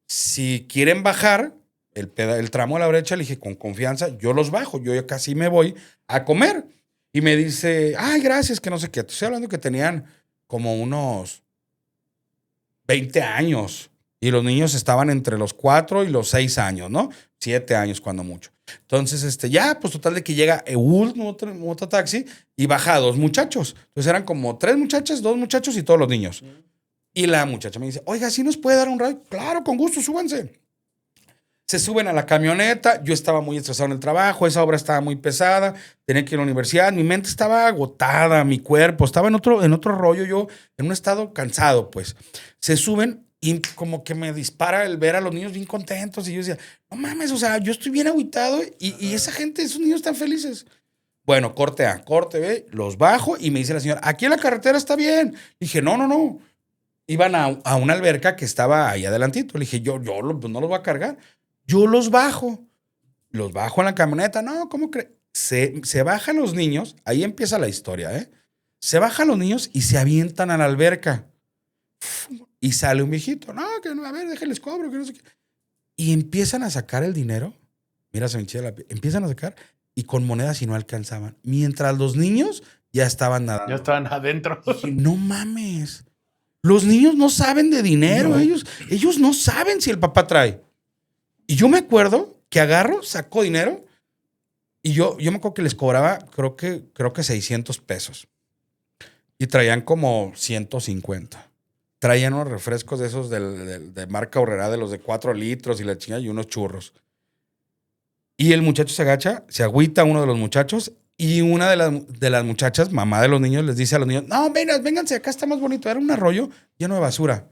si quieren bajar el tramo de la brecha, le dije, con confianza, yo los bajo, yo ya casi me voy a comer. Y me dice, ay, gracias, que no sé qué. Estoy hablando que tenían como unos 20 años. Y los niños estaban entre los 4 y los 6 años, ¿no? 7 años cuando mucho. Entonces, ya, pues total de que llega Eul, mototaxi, y baja a 2 muchachos. Entonces eran como 3 muchachas, 2 muchachos y todos los niños. Y la muchacha me dice, oiga, ¿sí nos puede dar un ride? Claro, con gusto, súbanse. Se suben a la camioneta, yo estaba muy estresado en el trabajo, esa obra estaba muy pesada, tenía que ir a la universidad, mi mente estaba agotada, mi cuerpo estaba en otro rollo, yo en un estado cansado, pues. Se suben y como que me dispara el ver a los niños bien contentos y yo decía, no mames, o sea, yo estoy bien agüitado y esa gente, esos niños están felices. Bueno, corte A, corte B, los bajo y me dice la señora, aquí en la carretera está bien. Dije, no. Iban a una alberca que estaba ahí adelantito. Le dije, yo no los voy a cargar. Yo los bajo en la camioneta. No, ¿cómo crees? Se bajan los niños, ahí empieza la historia, ¿eh? Se bajan los niños y se avientan a la alberca. Y sale un viejito. No, que no, a ver, déjenles cobro, que no sé qué. Y empiezan a sacar el dinero. Mira, se me hincha la piel. Empiezan a sacar y con monedas y no alcanzaban. Mientras los niños ya estaban nadando. Ya estaban adentro. Dije, no mames. Los niños no saben de dinero. No. Ellos no saben si el papá trae. Y yo me acuerdo que sacó dinero y yo me acuerdo que les cobraba, creo que 600 pesos. Y traían como 150. Traían unos refrescos de esos de marca Aurrerá, de los de 4 litros y la chingada, y unos churros. Y el muchacho se agacha, se agüita uno de los muchachos y una de las muchachas, mamá de los niños, les dice a los niños, no, vénganse, acá está más bonito. Era un arroyo lleno de basura.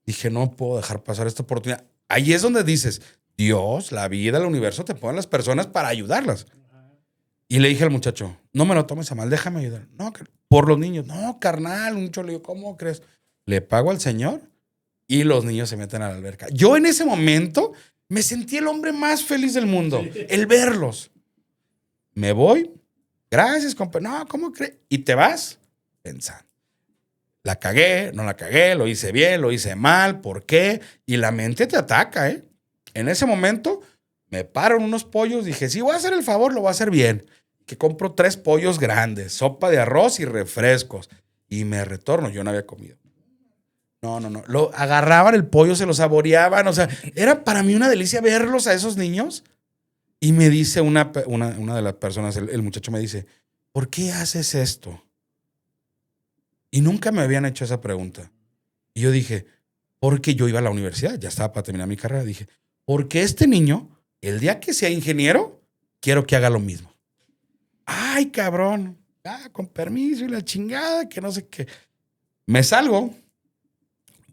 Dije, no puedo dejar pasar esta oportunidad. Ahí es donde dices, Dios, la vida, el universo te ponen las personas para ayudarlas. Y le dije al muchacho, no me lo tomes a mal, déjame ayudar. No, por los niños. No, carnal, un cholillo, ¿cómo crees? Le pago al señor y los niños se meten a la alberca. Yo en ese momento me sentí el hombre más feliz del mundo, el verlos. Me voy, gracias, compa. No, ¿cómo crees? Y te vas pensando. La cagué, no la cagué, lo hice bien, lo hice mal, ¿por qué? Y la mente te ataca, ¿eh? En ese momento Me paro en unos pollos. Dije, si voy a hacer el favor, lo voy a hacer bien. Que compro 3 pollos grandes, sopa de arroz y refrescos. Y me retorno. Yo no había comido. No. Lo agarraban el pollo, se lo saboreaban. O sea, era para mí una delicia verlos a esos niños. Y me dice una de las personas, el muchacho me dice, ¿por qué haces esto? Y nunca me habían hecho esa pregunta. Y yo dije, porque yo iba a la universidad, ya estaba para terminar mi carrera. Dije, porque este niño, el día que sea ingeniero, quiero que haga lo mismo. Ay, cabrón. Con permiso y la chingada, que no sé qué. Me salgo.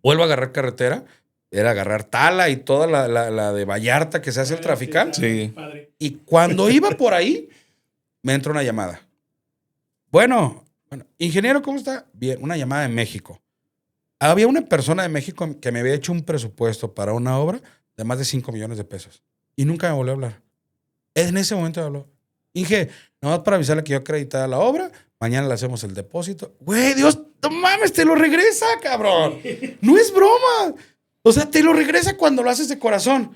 Vuelvo a agarrar carretera. Era agarrar Tala y toda la de Vallarta que se hace el trafical. Sí. Y cuando iba por ahí, me entró una llamada. Bueno, ingeniero, ¿cómo está? Bien, una llamada de México. Había una persona de México que me había hecho un presupuesto para una obra de más de 5 millones de pesos. Y nunca me volvió a hablar. En ese momento me habló. Inge, nomás para avisarle que yo acreditaba la obra, mañana le hacemos el depósito. Güey, Dios, no mames, te lo regresa, cabrón. No es broma. O sea, te lo regresa cuando lo haces de corazón.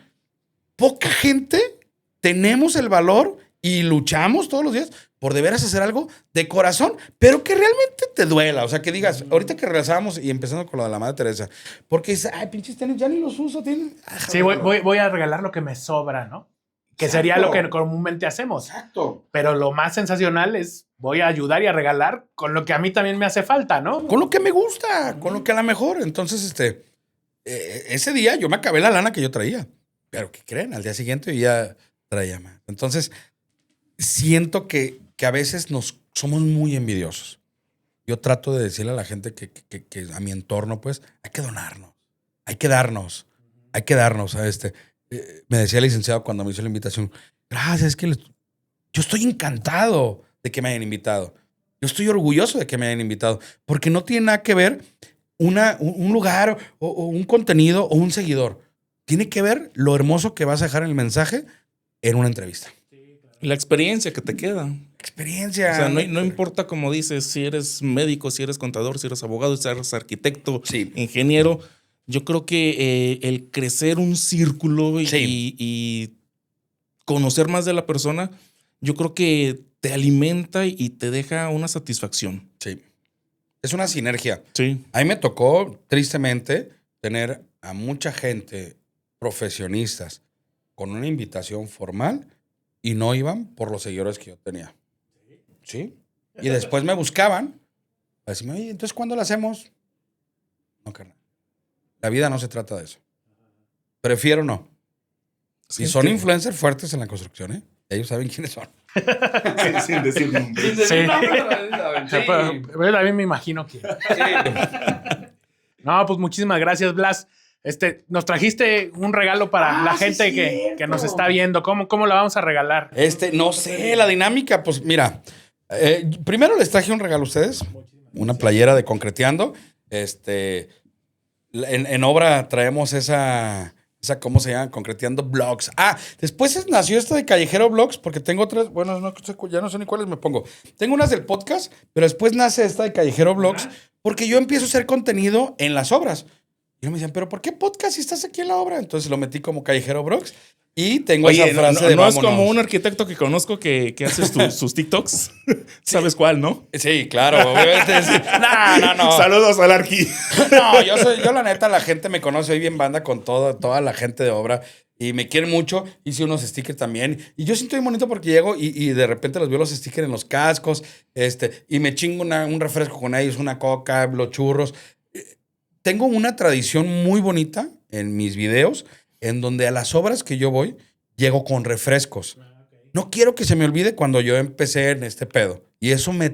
Poca gente tenemos el valor y luchamos todos los días por de veras hacer algo de corazón, pero que realmente te duela. O sea, que digas, ahorita que regresamos y empezando con lo de la Madre Teresa, porque dices, ay, pinches tenis, ya ni los uso. Sí, voy a regalar lo que me sobra, ¿no? Que Exacto. sería lo que comúnmente hacemos. Exacto. Pero lo más sensacional es, voy a ayudar y a regalar con lo que a mí también me hace falta, ¿no? Con lo que me gusta, con lo que a lo mejor. Entonces, ese día yo me acabé la lana que yo traía. Pero ¿qué creen? Al día siguiente yo ya traía más. Entonces, siento que a veces somos muy envidiosos. Yo trato de decirle a la gente que a mi entorno, pues, hay que donarnos. Hay que darnos. Hay que darnos a me decía el licenciado cuando me hizo la invitación, gracias, es que yo estoy encantado de que me hayan invitado. Yo estoy orgulloso de que me hayan invitado, porque no tiene nada que ver un lugar o un contenido o un seguidor. Tiene que ver lo hermoso que vas a dejar en el mensaje en una entrevista. La experiencia que te queda. Experiencia. O sea, no importa, como dices, si eres médico, si eres contador, si eres abogado, si eres arquitecto, Sí. ingeniero. Yo creo que el crecer un círculo Sí. y conocer más de la persona, yo creo que te alimenta y te deja una satisfacción. Sí. Es una sinergia. Sí. A mí me tocó, tristemente, tener a mucha gente, profesionistas, con una invitación formal y no iban por los seguidores que yo tenía. ¿Sí? Y después me buscaban para decirme, oye, entonces, ¿cuándo lo hacemos? No, carnal. La vida no se trata de eso. Prefiero no. Sí, y son que- influencers fuertes en la construcción, ¿eh? Ellos saben quiénes son. Sin decir nombres. Sí. Sí. Pero yo también me imagino que... No, pues muchísimas gracias, Blas. Nos trajiste un regalo para la sí, gente que nos está viendo. ¿Cómo la vamos a regalar? No sé, la dinámica, pues mira, primero les traje un regalo a ustedes, una playera de Concreteando. En obra traemos esa, ¿cómo se llama? Concreteando Blogs. Después nació esta de Callejero Blogs, porque tengo otras, bueno, ya no sé ni cuáles me pongo. Tengo unas del podcast, pero después nace esta de Callejero Blogs, porque yo empiezo a hacer contenido en las obras. Y me decían, ¿pero por qué podcast si estás aquí en la obra? Entonces lo metí como Callejero Blogs. Y tengo Oye, esa frase no de es vámonos. como un arquitecto que conozco que hace sus TikToks. ¿Sabes cuál, no? Sí, claro, obviamente. Sí. No. Saludos al Arqui. No, yo la neta, la gente me conoce hoy bien banda con toda la gente de obra y me quieren mucho. Hice unos stickers también y yo siento bien bonito porque llego y de repente los veo los stickers en los cascos y me chingo un refresco con ellos, una coca, los churros. Tengo una tradición muy bonita en mis videos en donde a las obras que yo voy llego con refrescos. No quiero que se me olvide cuando yo empecé en este pedo y eso me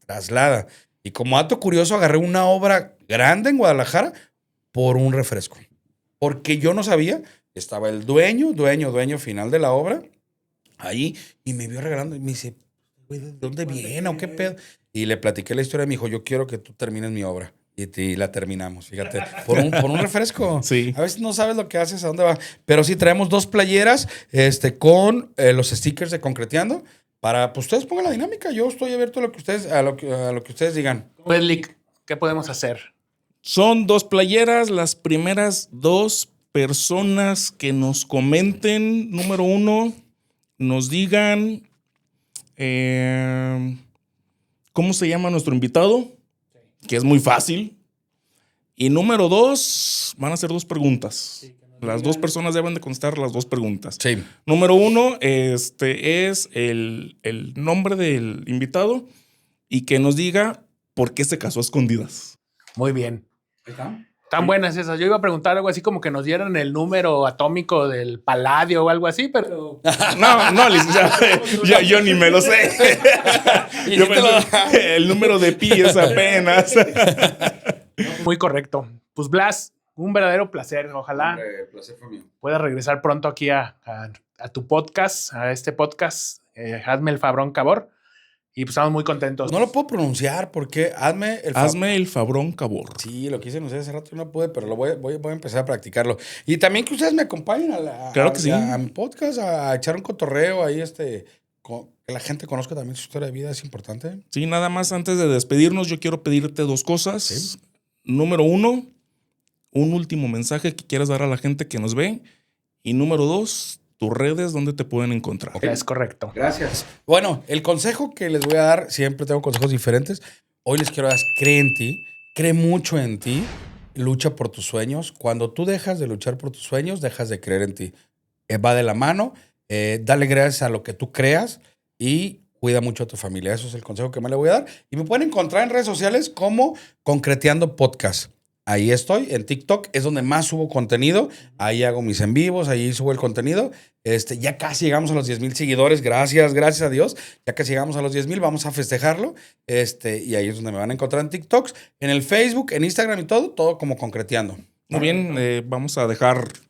traslada. Y como dato curioso, agarré una obra grande en Guadalajara por un refresco. Porque yo no sabía, estaba el dueño final de la obra, ahí, y me vio regalando y me dice, güey, ¿de dónde viene o qué pedo? Y le platiqué la historia y me dijo, yo quiero que tú termines mi obra. Y la terminamos, fíjate, por un refresco. Sí. A veces no sabes lo que haces, a dónde va. Pero sí, traemos 2 playeras con los stickers de Concreteando. Para, pues ustedes pongan la dinámica. Yo estoy abierto a lo que ustedes digan. Pues, Lick, ¿qué podemos hacer? Son 2 playeras. Las primeras 2 personas que nos comenten, número 1, nos digan cómo se llama nuestro invitado, que es muy fácil. Y número 2, van a ser 2 preguntas. Las 2 personas deben de contestar las 2 preguntas. Sí. Número 1, es el nombre del invitado y que nos diga por qué se casó a escondidas. Muy bien. Ahí está. Tan buenas esas. Yo iba a preguntar algo así como que nos dieran el número atómico del paladio o algo así, pero... No, licenciado, yo ni me lo sé. Yo pensé, el número de pi es apenas. Muy correcto. Pues Blas, un verdadero placer. Ojalá El placer fue mío. puedas regresar pronto aquí a tu podcast, a este podcast, Hazme el Fabrón Cabor. Y pues estamos muy contentos. No lo puedo pronunciar porque hazme El Fabrón Cabor. Sí, lo quise anunciar hace rato y no pude, pero voy a empezar a practicarlo. Y también que ustedes me acompañen Claro que sí. a mi podcast, a echar un cotorreo ahí, que la gente conozca también su historia de vida, es importante. Sí, nada más antes de despedirnos, yo quiero pedirte 2 cosas. Sí. Número 1, un último mensaje que quieras dar a la gente que nos ve. Y número 2, tus redes donde te pueden encontrar. Es correcto. Gracias. Bueno, el consejo que les voy a dar, siempre tengo consejos diferentes. Hoy les quiero dar, cree en ti, cree mucho en ti, lucha por tus sueños. Cuando tú dejas de luchar por tus sueños, dejas de creer en ti. Va de la mano, dale gracias a lo que tú creas y cuida mucho a tu familia. Eso es el consejo que más le voy a dar. Y me pueden encontrar en redes sociales como Concreteando Podcast. Ahí estoy, en TikTok es donde más subo contenido. Ahí hago mis en vivos, ahí subo el contenido. Ya casi llegamos a los 10,000 seguidores. Gracias a Dios. Ya casi llegamos a los 10,000, vamos a festejarlo. Y ahí es donde me van a encontrar en TikToks, en el Facebook, en Instagram y todo como Concreteando. Muy bien, vamos a dejar tus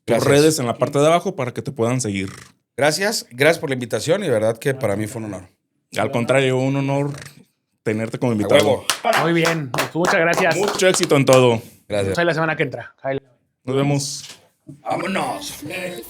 Gracias. redes en la parte de abajo para que te puedan seguir. Gracias por la invitación y de verdad que para mí fue un honor. Al contrario, un honor tenerte como A invitado. huevo. Muy bien. Pues muchas gracias. Mucho éxito en todo. Gracias. Nos vemos la semana que entra. Nos vemos. Vámonos. El